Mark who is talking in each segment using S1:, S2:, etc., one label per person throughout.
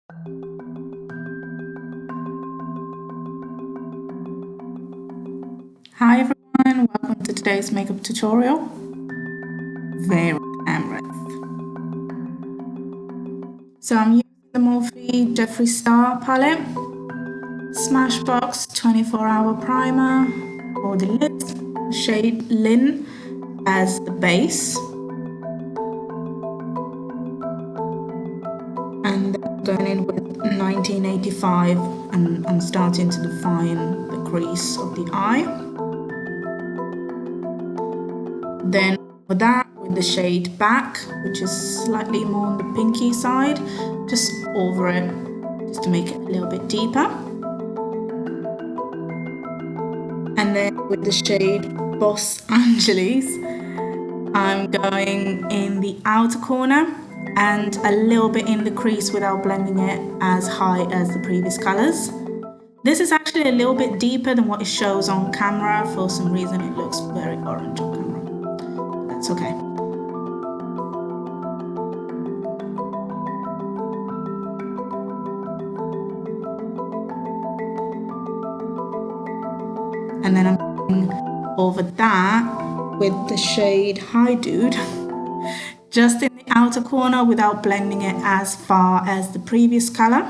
S1: Hi everyone, welcome to today's makeup tutorial. Very glamorous. So I'm using the Morphe Jeffree Star palette, Smashbox 24-hour primer for the lids, shade Lin as the base. And then going in with 1985 and I'm starting to define the crease of the eye. Then with that, with the shade Back, which is slightly more on the pinky side, just over it, just to make it a little bit deeper. And then with the shade Boss Angeles, I'm going in the outer corner and a little bit in the crease without blending it as high as the previous colors. This is actually a little bit deeper than what it shows on camera. For some reason it looks very orange on camera. That's okay. And then I'm going over that with the shade Hi Dude, just in the outer corner without blending it as far as the previous color.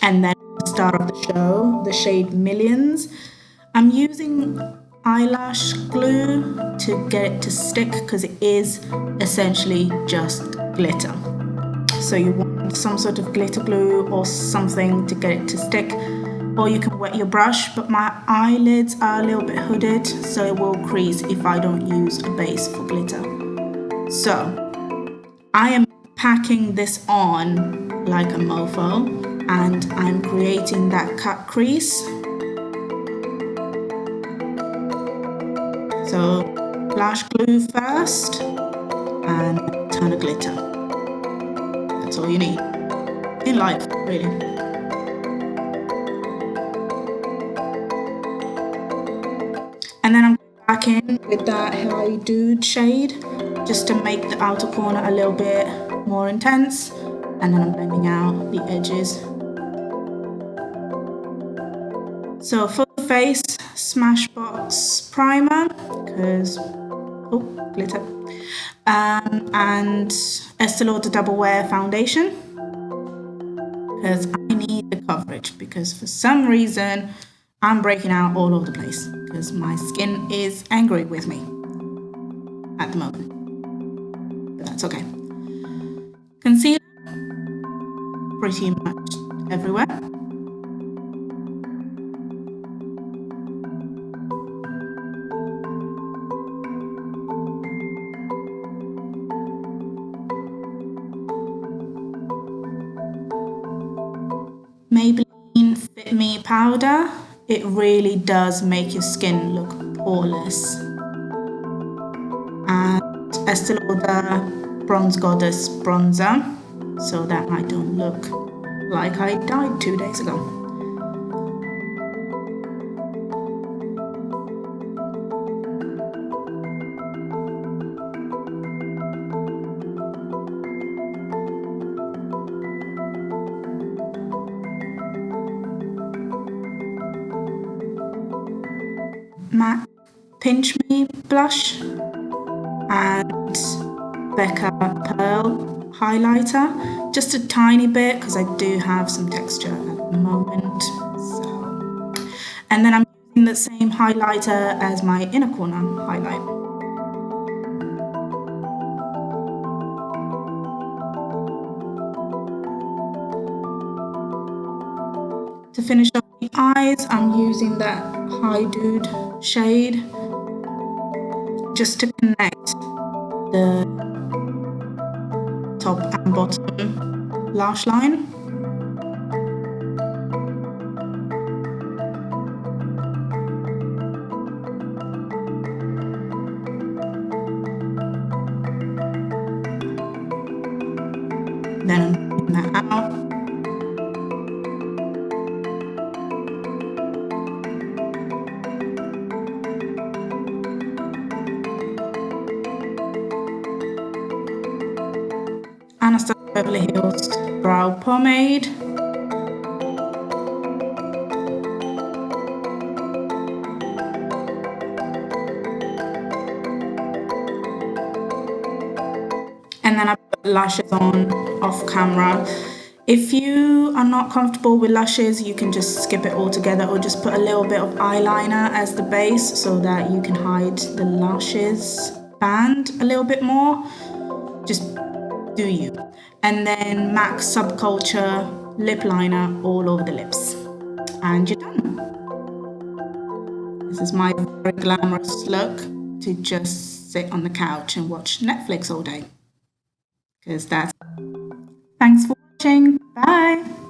S1: And then at the start of the show, the shade Millions. I'm using eyelash glue to get it to stick because it is essentially just glitter. So you want some sort of glitter glue or something to get it to stick, or you can wet your brush, but my eyelids are a little bit hooded, so it will crease if I don't use a base for glitter. So I am packing this on like a mofo and I'm creating that cut crease. So lash glue first and a ton of glitter. That's all you need in life, really. And then I'm back in with that Hi Dude shade just to make the outer corner a little bit more intense. And then I'm blending out the edges. So for the face, Smashbox primer, because, oh, glitter. And Estee Lauder Double Wear foundation, because I need the coverage, because for some reason I'm breaking out all over the place because my skin is angry with me at the moment, but that's okay. Concealer, pretty much everywhere. Maybelline Fit Me powder, it really does make your skin look poreless. And Estee Lauder Bronze Goddess bronzer, so that I don't look like I died 2 days ago. Matte Pinch Me blush and Becca Pearl highlighter, just a tiny bit because I do have some texture at the moment. So, and then I'm using the same highlighter as my inner corner highlight. To finish off the eyes, I'm using that Hi Dude shade just to connect the top and bottom lash line. Then I'm taking that out. Anastasia Beverly Hills Brow Pomade. And then I put lashes on off camera. If you are not comfortable with lashes, you can just skip it altogether or just put a little bit of eyeliner as the base so that you can hide the lashes band a little bit more. Just do you. And then MAC Subculture lip liner all over the lips. And you're done. This is my very glamorous look to just sit on the couch and watch Netflix all day. Because that's... Thanks for watching. Bye.